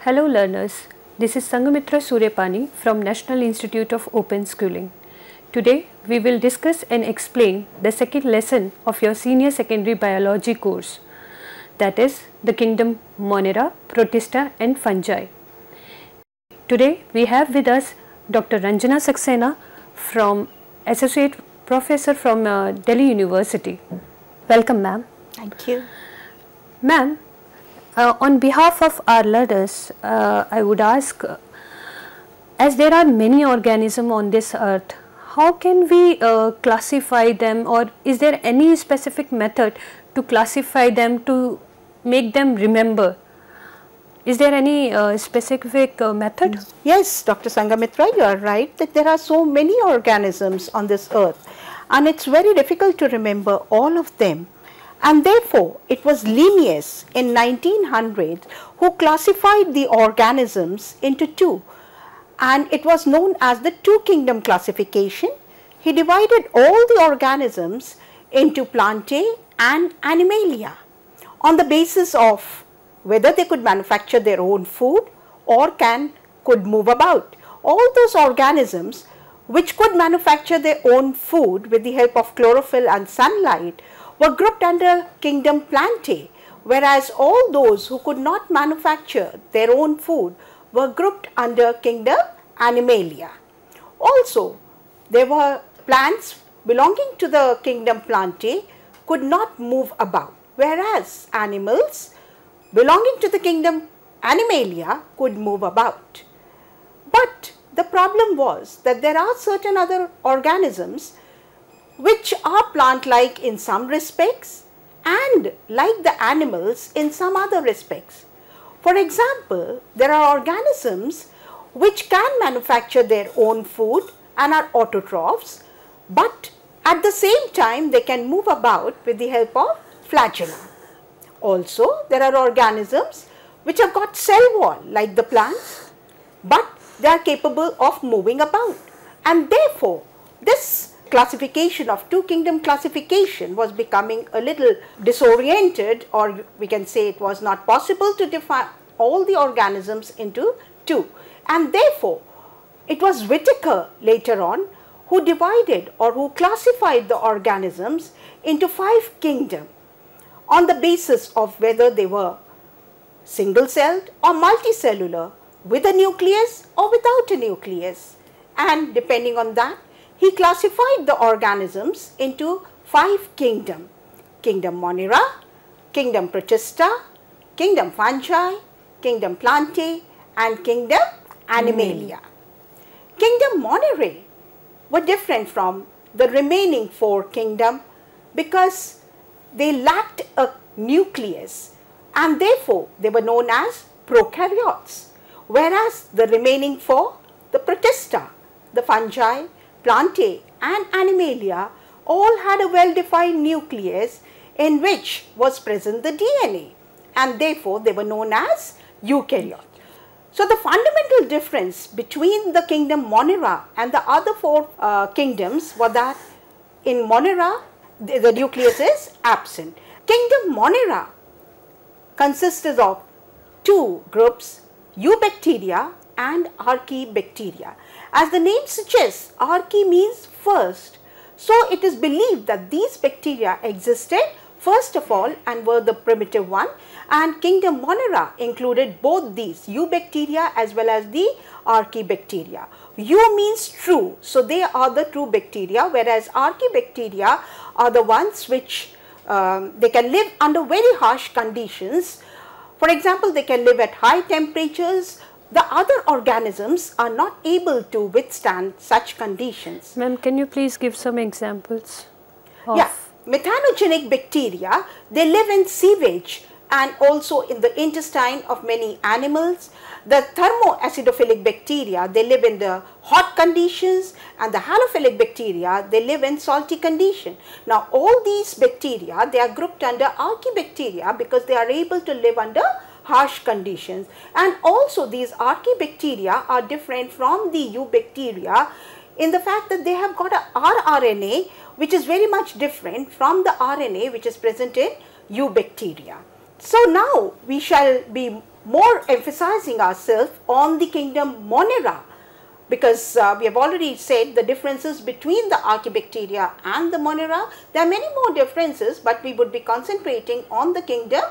Hello learners, this is Sangamitra Suryapani from National Institute of Open Schooling. Today we will discuss and explain the second lesson of your senior secondary biology course, that is the kingdom Monera, Protista and Fungi. Today we have with us Dr. Ranjana Saxena, from Associate Professor from Delhi University. Welcome ma'am. Thank you. Ma'am, on behalf of our learners, I would ask, as there are many organisms on this earth, how can we classify them, or is there any specific method to classify them to make them remember? Is there any specific method? Yes, Dr. Sangamitra, you are right that there are so many organisms on this earth and it's very difficult to remember all of them. And therefore, it was Linnaeus in 1900 who classified the organisms into two, and it was known as the two kingdom classification. He divided all the organisms into Plantae and Animalia on the basis of whether they could manufacture their own food or could move about. All those organisms which could manufacture their own food with the help of chlorophyll and sunlight were grouped under kingdom Plantae, whereas all those who could not manufacture their own food were grouped under kingdom Animalia. Also, there were plants belonging to the kingdom Plantae could not move about, whereas animals belonging to the kingdom Animalia could move about. But the problem was that there are certain other organisms which are plant-like in some respects and like the animals in some other respects. For example, there are organisms which can manufacture their own food and are autotrophs, but at the same time they can move about with the help of flagella. Also, there are organisms which have got cell wall like the plants, but they are capable of moving about, and therefore this classification of two kingdom classification was becoming a little disoriented, or we can say it was not possible to define all the organisms into two, and therefore it was Whittaker later on who divided or who classified the organisms into 5 kingdoms on the basis of whether they were single celled or multicellular, with a nucleus or without a nucleus, and depending on that he classified the organisms into 5 kingdoms: kingdom Monera, kingdom Protista, kingdom Fungi, kingdom Plantae and kingdom Animalia. Kingdom Monerae were different from the remaining 4 kingdoms because they lacked a nucleus and therefore they were known as prokaryotes, whereas the remaining 4, the Protista, the Fungi, Plantae and Animalia, all had a well-defined nucleus in which was present the DNA, and therefore they were known as eukaryotes. So the fundamental difference between the kingdom Monera and the other 4 kingdoms was that in Monera the nucleus is absent. Kingdom Monera consisted of 2 groups, Eubacteria and Archaebacteria. As the name suggests, archae means first. So it is believed that these bacteria existed first of all and were the primitive one, and kingdom Monera included both these, Eubacteria as well as the Archaebacteria. Eu means true, so they are the true bacteria, whereas Archaebacteria are the ones which they can live under very harsh conditions. For example, they can live at high temperatures. The other organisms are not able to withstand such conditions. Ma'am, can you please give some examples? Yeah, methanogenic bacteria, they live in sewage and also in the intestine of many animals. The thermoacidophilic bacteria, they live in the hot conditions, and the halophilic bacteria, they live in salty condition. Now all these bacteria, they are grouped under Archaebacteria because they are able to live under harsh conditions, and also these Archaebacteria are different from the Eubacteria in the fact that they have got a rRNA which is very much different from the RNA which is present in Eubacteria. So now we shall be more emphasizing ourselves on the kingdom Monera, because we have already said the differences between the Archaebacteria and the Monera. There are many more differences, but we would be concentrating on the kingdom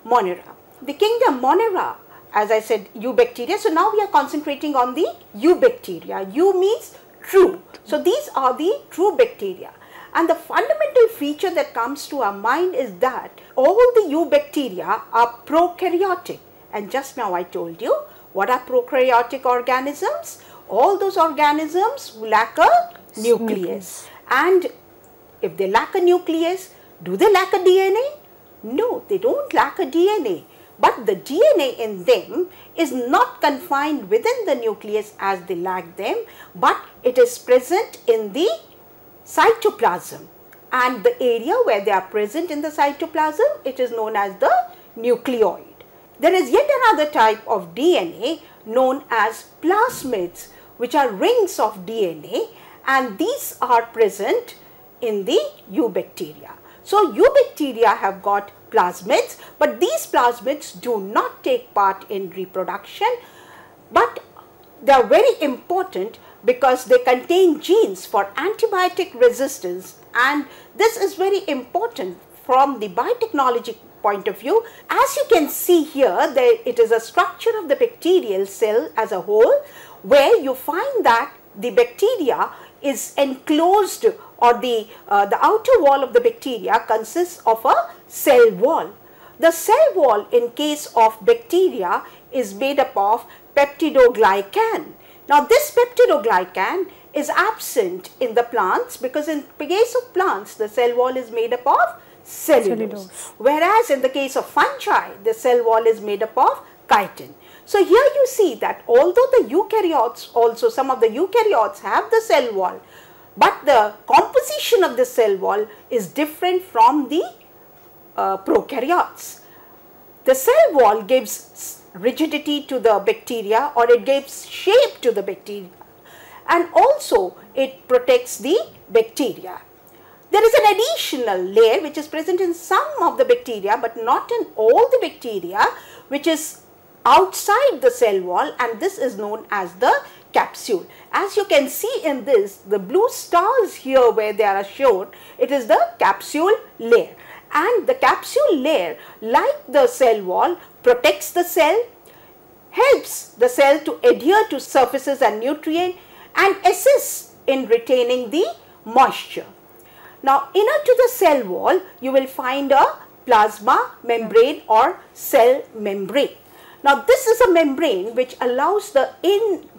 Monera. The kingdom Monera, as I said, Eubacteria. So now we are concentrating on the Eubacteria. Eu means true. So these are the true bacteria. And the fundamental feature that comes to our mind is that all the Eubacteria are prokaryotic. And just now I told you, what are prokaryotic organisms? All those organisms lack a nucleus. And if they lack a nucleus, do they lack a DNA? No, they don't lack a DNA. But the DNA in them is not confined within the nucleus as they lack them, but it is present in the cytoplasm. And the area where they are present in the cytoplasm, it is known as the nucleoid. There is yet another type of DNA known as plasmids, which are rings of DNA, and these are present in the Eubacteria. So Eubacteria have got plasmids, but these plasmids do not take part in reproduction, but they are very important because they contain genes for antibiotic resistance, and this is very important from the biotechnology point of view. As you can see here, it is a structure of the bacterial cell as a whole, where you find that the bacteria is enclosed, or the outer wall of the bacteria consists of a cell wall. The cell wall in case of bacteria is made up of peptidoglycan. Now this peptidoglycan is absent in the plants, because in the case of plants the cell wall is made up of cellulose. Whereas in the case of fungi the cell wall is made up of chitin. So here you see that although the eukaryotes also, some of the eukaryotes have the cell wall, but the composition of the cell wall is different from the prokaryotes. The cell wall gives rigidity to the bacteria, or it gives shape to the bacteria, and also it protects the bacteria. There is an additional layer which is present in some of the bacteria, but not in all the bacteria, which is outside the cell wall, and this is known as the capsule. As you can see in this, the blue stars here where they are shown, it is the capsule layer. And the capsule layer, like the cell wall, protects the cell, helps the cell to adhere to surfaces and nutrients, and assists in retaining the moisture. Now, inner to the cell wall, you will find a plasma membrane or cell membrane. Now, this is a membrane which allows the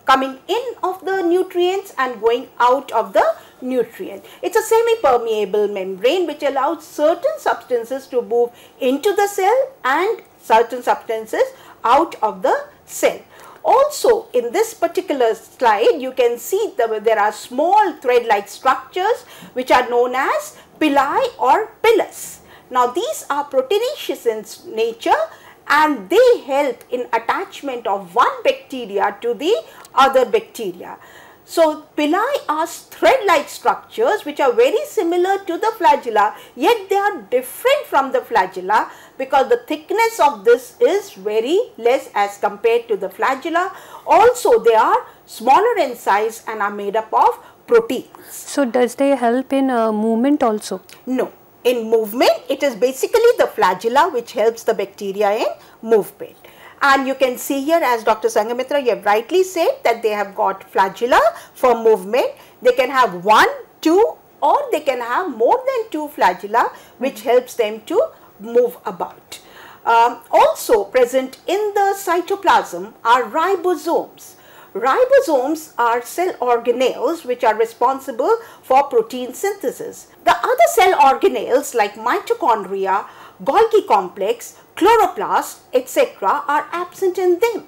coming in of the nutrients and going out of the nutrient. It's a semi-permeable membrane which allows certain substances to move into the cell and certain substances out of the cell. Also, in this particular slide, you can see that there are small thread-like structures which are known as pili or pilus. Now, these are proteinaceous in nature, and they help in attachment of one bacteria to the other bacteria. So, pili are thread-like structures which are very similar to the flagella, yet they are different from the flagella because the thickness of this is very less as compared to the flagella. Also, they are smaller in size and are made up of proteins. So, does they help in movement also? No. In movement, it is basically the flagella which helps the bacteria in movement. And you can see here, as Dr. Sangamitra, you have rightly said that they have got flagella for movement. They can have 1, 2, or they can have more than 2 flagella which helps them to move about. Also present in the cytoplasm are ribosomes. Ribosomes are cell organelles which are responsible for protein synthesis. The other cell organelles like mitochondria, Golgi complex, chloroplast, etc. are absent in them.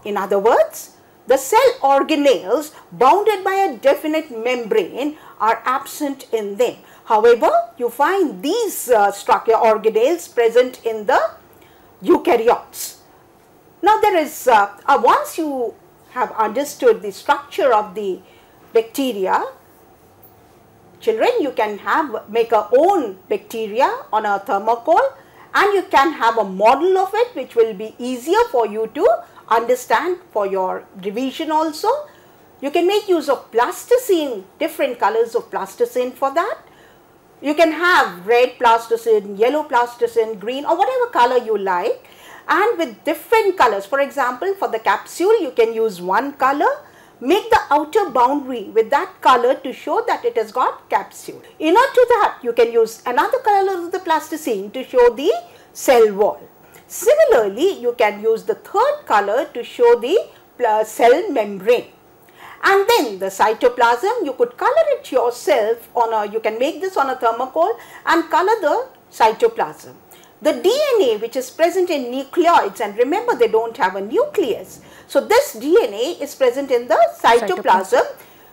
In other words, the cell organelles bounded by a definite membrane are absent in them. However, you find these structure organelles present in the eukaryotes. Now, there is once you have understood the structure of the bacteria, children, you can make a own bacteria on a thermocol and you can have a model of it which will be easier for you to understand for your revision also. You can make use of plasticine, different colors of plasticine for that. You can have red plasticine, yellow plasticine, green or whatever color you like, and with different colors. For example, for the capsule you can use one color, make the outer boundary with that color to show that it has got capsule. In order to that, you can use another color of the plasticine to show the cell wall. Similarly, you can use the third color to show the cell membrane. And then the cytoplasm, you could color it yourself on a, you can make this on a thermocol and color the cytoplasm. The DNA which is present in nucleoids, and remember they don't have a nucleus. So this DNA is present in the cytoplasm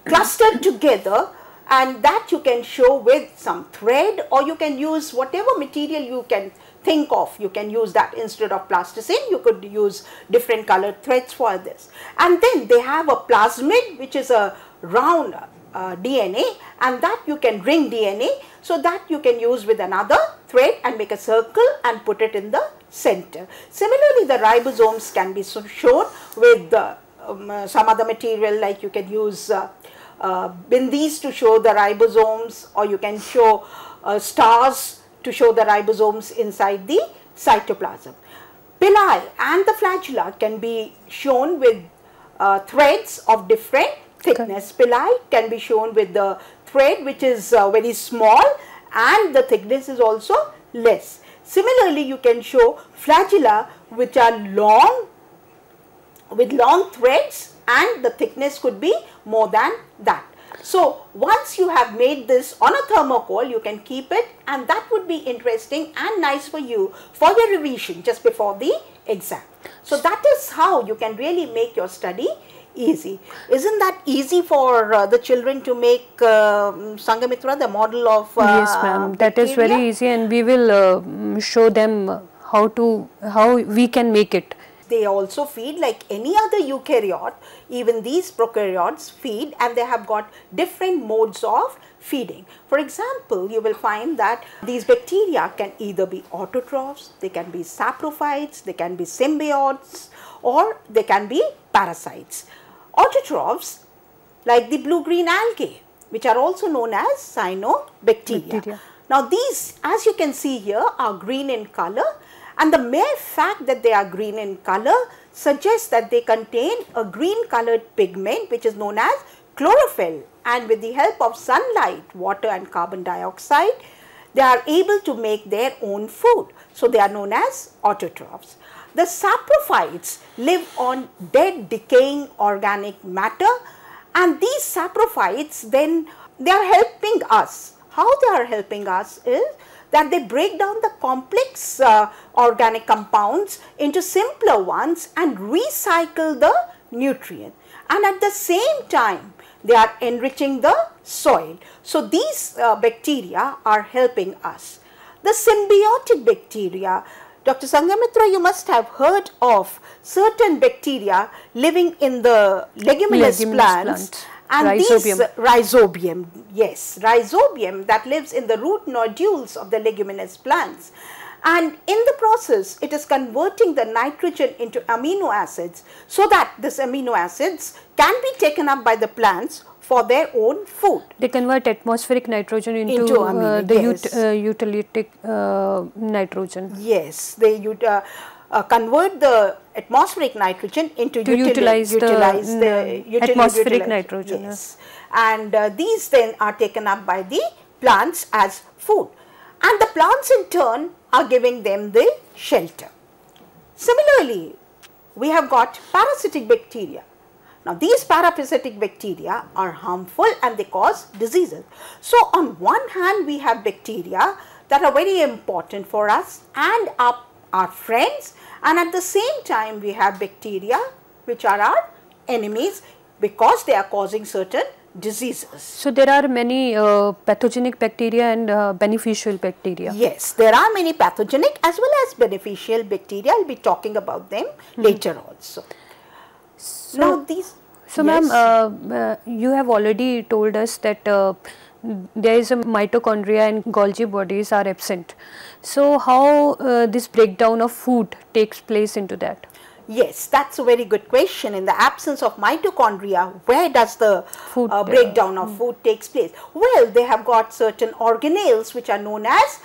clustered together, and that you can show with some thread, or you can use whatever material you can think of. You can use that instead of plasticine. You could use different colored threads for this. And then they have a plasmid which is a round DNA, and that you can ring DNA, so that you can use with another thread and make a circle and put it in the center. Similarly, the ribosomes can be shown with some other material, like you can use bindis to show the ribosomes, or you can show stars to show the ribosomes inside the cytoplasm. Pili and the flagella can be shown with threads of different thickness. Pili can be shown with the thread which is very small and the thickness is also less. Similarly, you can show flagella which are long, with long threads, and the thickness could be more than that. So once you have made this on a thermocol, you can keep it, and that would be interesting and nice for you for your revision just before the exam. So that is how you can really make your study easy. Isn't that easy for the children to make, Sanghamitra, the model of Yes, ma'am. That is very easy, and we will show them how we can make it. They also feed like any other eukaryote. Even these prokaryotes feed, and they have got different modes of feeding. For example, you will find that these bacteria can either be autotrophs, they can be saprophytes, they can be symbiotes, or they can be parasites. Autotrophs like the blue-green algae, which are also known as cyanobacteria. Now these, as you can see here, are green in color, and the mere fact that they are green in color suggests that they contain a green colored pigment which is known as chlorophyll, and with the help of sunlight, water and carbon dioxide, they are able to make their own food. So they are known as autotrophs. The saprophytes live on dead, decaying organic matter, and these saprophytes, then they are helping us. How they are helping us is that they break down the complex organic compounds into simpler ones and recycle the nutrient, and at the same time they are enriching the soil. So these bacteria are helping us. The symbiotic bacteria, Dr. Sanghamitra, you must have heard of certain bacteria living in the leguminous plants. And rhizobium. These rhizobium, yes, rhizobium that lives in the root nodules of the leguminous plants, and in the process it is converting the nitrogen into amino acids, so that this amino acids can be taken up by the plants for their own food. They convert atmospheric nitrogen into amino, utility nitrogen. Yes, they convert the atmospheric nitrogen into utilize the atmospheric nitrogen. Yes. And these then are taken up by the plants as food, and the plants in turn are giving them the shelter. Similarly, we have got parasitic bacteria. Now these parasitic bacteria are harmful and they cause diseases. So on one hand we have bacteria that are very important for us and our friends, and at the same time we have bacteria which are our enemies because they are causing certain diseases. So there are many pathogenic bacteria and beneficial bacteria. Yes, there are many pathogenic as well as beneficial bacteria. I will be talking about them later also. So, now these. So yes. Ma'am, you have already told us that there is a mitochondria and Golgi bodies are absent. So how this breakdown of food takes place into that? Yes, that's a very good question. In the absence of mitochondria, where does the Food, breakdown of food takes place? Well, they have got certain organelles which are known as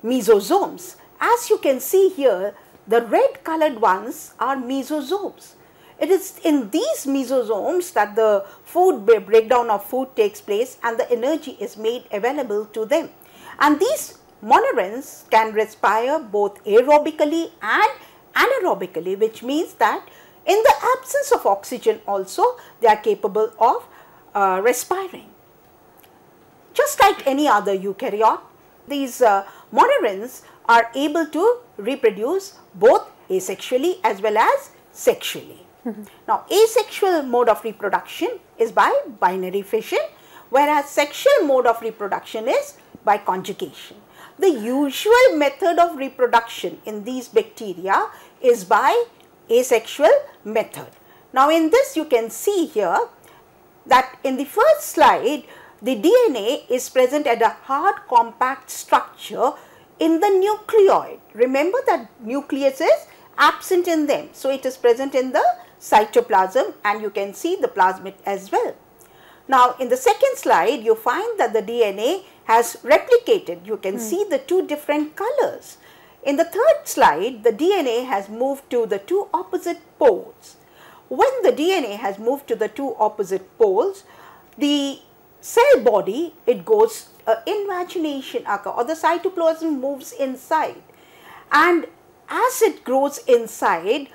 mesosomes. As you can see here, the red colored ones are mesosomes. It is in these mesosomes that the food breakdown of food takes place and the energy is made available to them. And these monorans can respire both aerobically and anaerobically, which means that in the absence of oxygen also they are capable of respiring. Just like any other eukaryote, these monorans are able to reproduce both asexually as well as sexually. Now, asexual mode of reproduction is by binary fission, whereas sexual mode of reproduction is by conjugation. The usual method of reproduction in these bacteria is by asexual method. Now, in this you can see here that in the first slide, the DNA is present at a hard compact structure in the nucleoid. Remember that nucleus is absent in them. So, it is present in the cytoplasm and you can see the plasmid as well. Now, in the second slide, you find that the DNA has replicated. You can see the two different colors. In the third slide, the DNA has moved to the two opposite poles. When the DNA has moved to the two opposite poles, the cell body, it goes invagination occur, or the cytoplasm moves inside, and as it grows inside,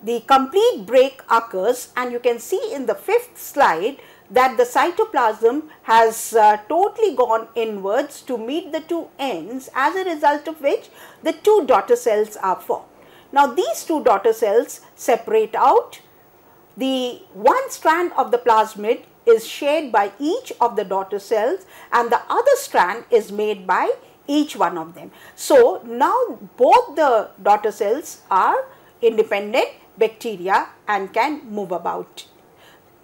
the complete break occurs, and you can see in the fifth slide that the cytoplasm has totally gone inwards to meet the two ends, as a result of which the two daughter cells are formed. Now, these two daughter cells separate out. The one strand of the plasmid is shared by each of the daughter cells and the other strand is made by each one of them. So, now both the daughter cells are independent bacteria and can move about.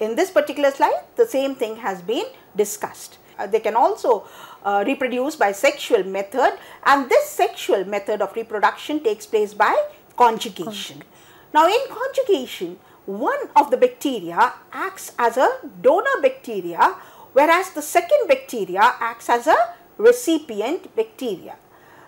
In this particular slide, the same thing has been discussed. They can also reproduce by sexual method, and this sexual method of reproduction takes place by conjugation. Now, in conjugation, one of the bacteria acts as a donor bacteria, whereas the second bacteria acts as a recipient bacteria.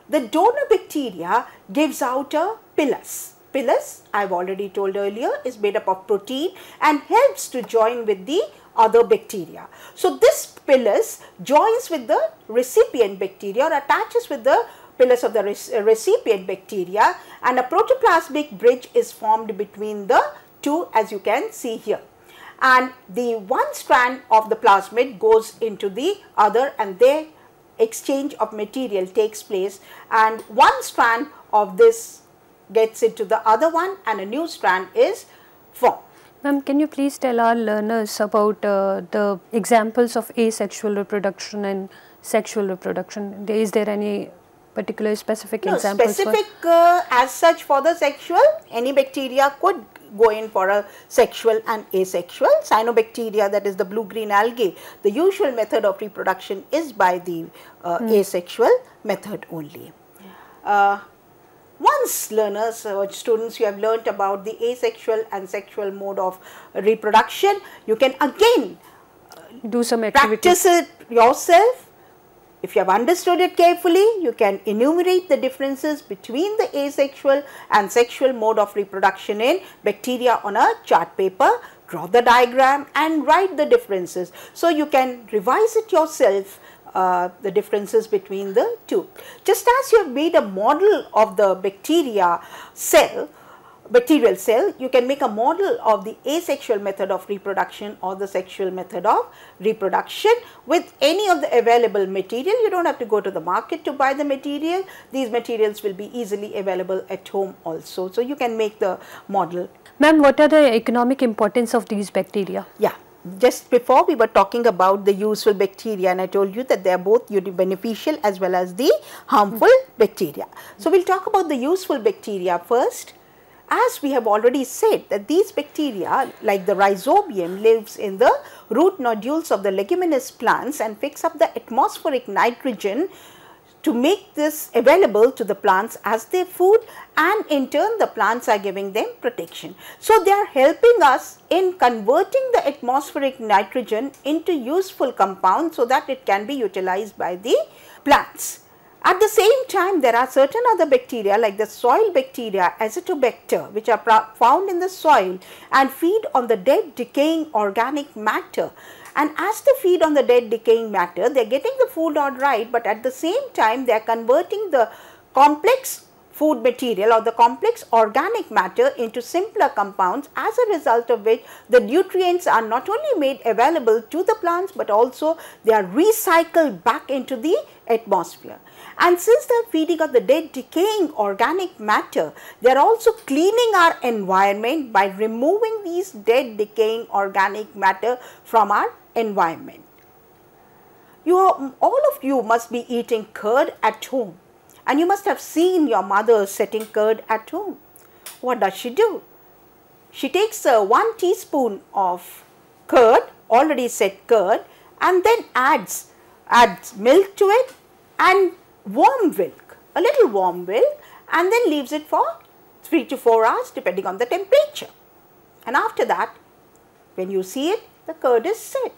The donor bacteria gives out a pilus. Pilus, I have already told earlier, is made up of protein and helps to join with the other bacteria. So, this pilus joins with the recipient bacteria or attaches with the pilus of the recipient bacteria, and a protoplasmic bridge is formed between the two, as you can see here. And the one strand of the plasmid goes into the other, and their exchange of material takes place, and one strand of this gets into the other one and a new strand is formed. Ma'am, can you please tell our learners about the examples of asexual reproduction and sexual reproduction? Is there any particular specific examples? Specific as such for the sexual, any bacteria could go in for a sexual and asexual. Cyanobacteria, that is the blue-green algae, the usual method of reproduction is by the asexual method only. Once learners or students, you have learnt about the asexual and sexual mode of reproduction, you can again do some activity. Practice it yourself. If you have understood it carefully, you can enumerate the differences between the asexual and sexual mode of reproduction in bacteria on a chart paper, draw the diagram and write the differences. So, you can revise it yourself, the differences between the two. Just as you have made a model of the bacterial cell, you can make a model of the asexual method of reproduction or the sexual method of reproduction with any of the available material. You do not have to go to the market to buy the material. These materials will be easily available at home also. So, you can make the model. Ma'am, what are the economic importance of these bacteria? Yeah. Just before we were talking about the useful bacteria, and I told you that they are both beneficial as well as the harmful bacteria. So, we will talk about the useful bacteria first. As we have already said that these bacteria like the rhizobium lives in the root nodules of the leguminous plants and picks up the atmospheric nitrogen to make this available to the plants as their food, and in turn the plants are giving them protection. So, they are helping us in converting the atmospheric nitrogen into useful compounds so that it can be utilized by the plants. At the same time, there are certain other bacteria like the soil bacteria, Azotobacter, which are found in the soil and feed on the dead decaying organic matter. And as they feed on the dead decaying matter, they are getting the food all right, but at the same time they are converting the complex food material or the complex organic matter into simpler compounds, as a result of which the nutrients are not only made available to the plants, but also they are recycled back into the atmosphere. And since they are feeding on the dead decaying organic matter, they are also cleaning our environment by removing these dead decaying organic matter from our environment. All of you must be eating curd at home, and you must have seen your mother setting curd at home. What does she do? She takes 1 teaspoon of curd, already set curd, and then adds milk to it and warm milk, a little warm milk, and then leaves it for 3 to 4 hours depending on the temperature. And after that, when you see it, the curd is set.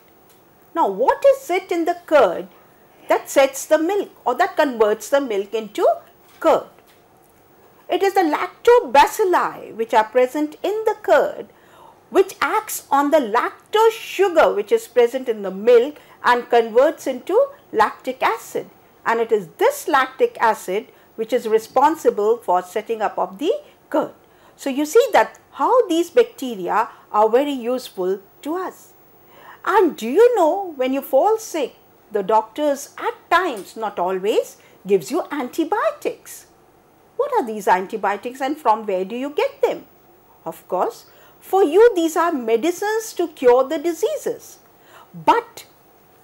Now, what is it in the curd that sets the milk or that converts the milk into curd? It is the lactobacilli which are present in the curd, which acts on the lactose sugar which is present in the milk and converts into lactic acid. And it is this lactic acid which is responsible for setting up of the curd. So, you see that how these bacteria are very useful to us. And do you know, when you fall sick, the doctors at times, not always, gives you antibiotics. What are these antibiotics and from where do you get them? Of course, for you these are medicines to cure the diseases. But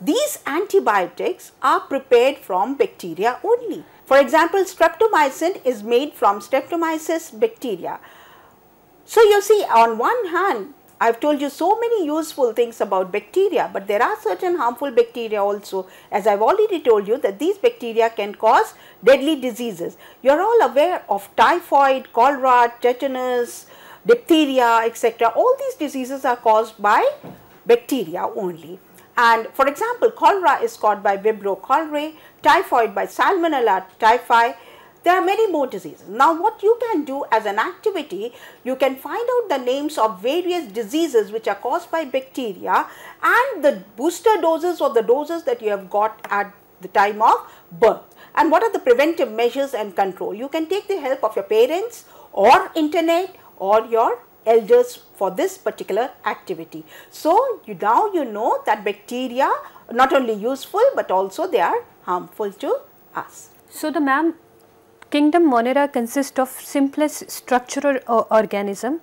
these antibiotics are prepared from bacteria only. For example, streptomycin is made from Streptomyces bacteria. So, you see, on one hand, I have told you so many useful things about bacteria, but there are certain harmful bacteria also, as I have already told you that these bacteria can cause deadly diseases. You are all aware of typhoid, cholera, tetanus, diphtheria, etc. All these diseases are caused by bacteria only. And for example, cholera is caused by Vibrio cholerae, typhoid by Salmonella typhi. There are many more diseases. Now, what you can do as an activity, you can find out the names of various diseases which are caused by bacteria and the booster doses or the doses that you have got at the time of birth. And what are the preventive measures and control? You can take the help of your parents or internet or your elders for this particular activity. So, now you know that bacteria are not only useful, but also they are harmful to us. So, the ma'am, kingdom Monera consists of simplest structural organism,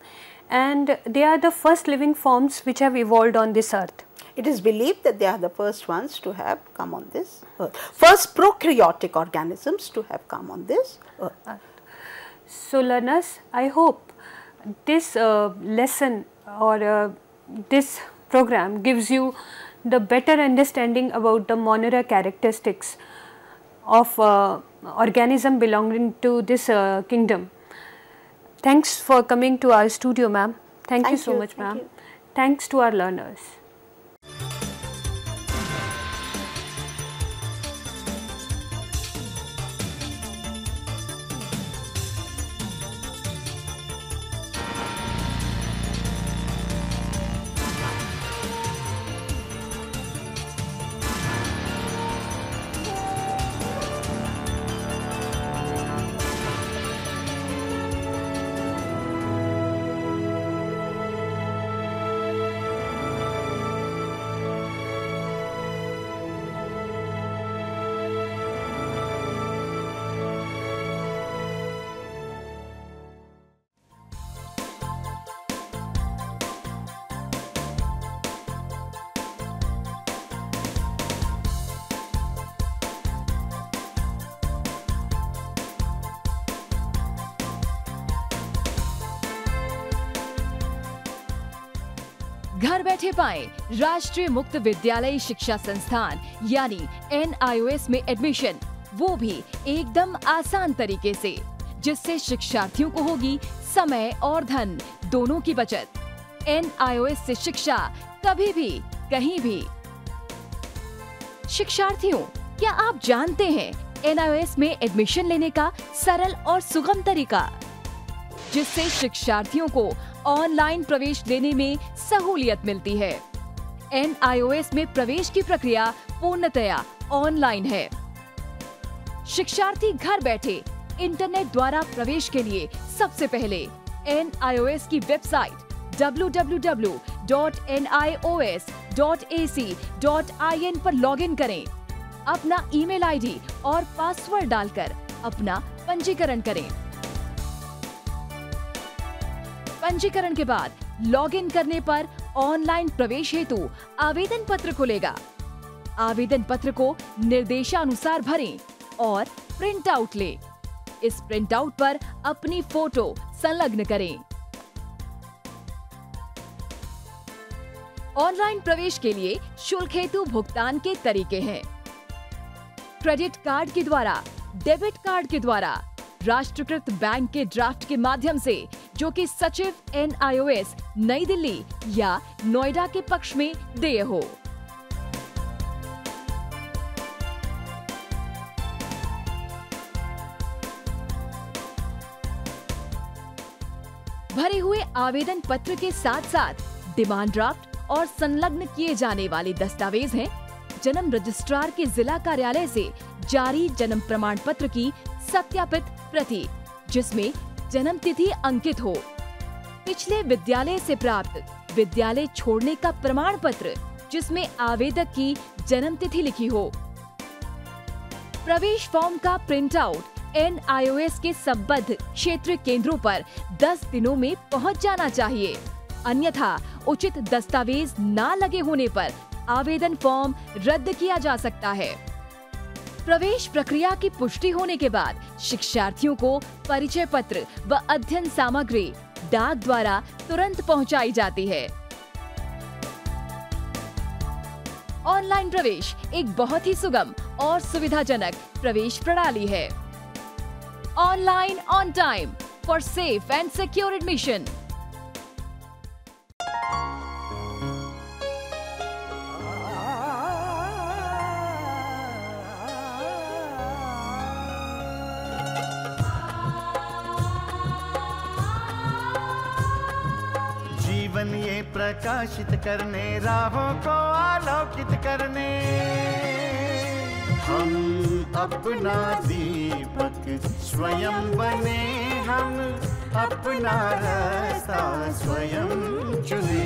and they are the first living forms which have evolved on this earth. It is believed that they are the first ones to have come on this earth, first prokaryotic organisms to have come on this earth. So, learners, I hope this lesson or this program gives you the better understanding about the Monera characteristics of organism belonging to this kingdom. Thanks for coming to our studio, ma'am. Thank you so much, ma'am. Thanks to our learners. घर बैठे पाएं राष्ट्रीय मुक्त विद्यालय शिक्षा संस्थान यानी NIOS में एडमिशन, वो भी एकदम आसान तरीके से, जिससे शिक्षार्थियों को होगी समय और धन दोनों की बचत। NIOS से शिक्षा कभी भी कहीं भी। शिक्षार्थियों, क्या आप जानते हैं NIOS में एडमिशन लेने का सरल और सुगम तरीका, जिससे शिक्षार्थियों को ऑनलाइन प्रवेश लेने में सहूलियत मिलती है। NIOS में प्रवेश की प्रक्रिया पूर्णतया ऑनलाइन है। शिक्षार्थी घर बैठे इंटरनेट द्वारा प्रवेश के लिए सबसे पहले NIOS की वेबसाइट www.nios.ac.in पर लॉगिन करें। अपना ईमेल आईडी और पासवर्ड डालकर अपना पंजीकरण करें। पंजीकरण के बाद लॉगिन करने पर ऑनलाइन प्रवेश हेतु आवेदन पत्र खुलेगा। आवेदन पत्र को निर्देशानुसार भरें और प्रिंट आउट लें। इस प्रिंट आउट पर अपनी फोटो संलग्न करें। ऑनलाइन प्रवेश के लिए शुल्क हेतु भुगतान के तरीके हैं: क्रेडिट कार्ड के द्वारा, डेबिट कार्ड के द्वारा, राष्ट्रीयकृत बैंक के ड्राफ्ट के माध्यम से, जो कि सचिव NIOS नई दिल्ली या नोएडा के पक्ष में देय हो। भरे हुए आवेदन पत्र के साथ साथ डिमांड ड्राफ्ट और संलग्न किए जाने वाले दस्तावेज हैं: जन्म रजिस्ट्रार के जिला कार्यालय से जारी जन्म प्रमाण पत्र की सत्यापित प्रति, जिसमें जन्म तिथि अंकित हो, पिछले विद्यालय से प्राप्त विद्यालय छोड़ने का प्रमाण पत्र, जिसमें आवेदक की जन्म तिथि लिखी हो। प्रवेश फॉर्म का प्रिंट आउट NIOS के संबद्ध क्षेत्रीय केंद्रों पर 10 दिनों में पहुंच जाना चाहिए, अन्यथा उचित दस्तावेज न लगे होने पर आवेदन फॉर्म रद्द किया जा सकता है। प्रवेश प्रक्रिया की पुष्टि होने के बाद शिक्षार्थियों को परिचय पत्र व अध्ययन सामग्री डाक द्वारा तुरंत पहुंचाई जाती है। ऑनलाइन प्रवेश एक बहुत ही सुगम और सुविधाजनक प्रवेश प्रणाली है। Online on time for safe and secure admission. जीवन ये प्रकाशित करने, राहों को आलोकित करने, हम अपना दीपक स्वयं बने, हम अपना रास्ता स्वयं चुने।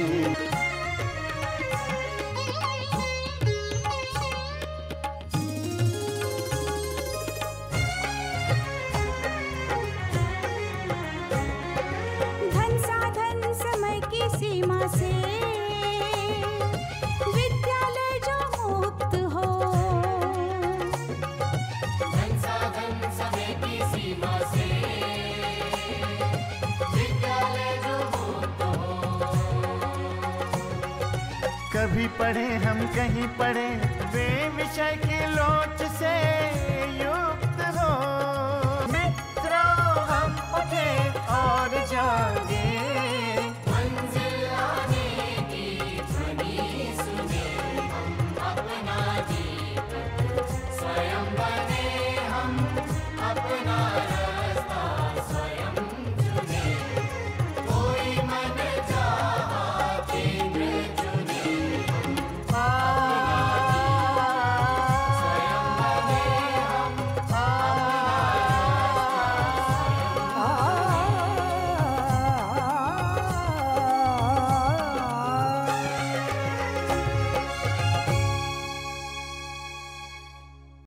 धन साधन समय की सीमा से विद्यालय जो मुक्त हो, धन साधन समय की सीमा से विद्यालय जो मुक्त हो। कभी पढ़े हम कहीं पढ़े, वे विषय की लोच से युक्त हो। मित्रों हम उठे और जागे, मंजिल आने की ध्वनि सुने, हम अपना दीपक स्वयं बने।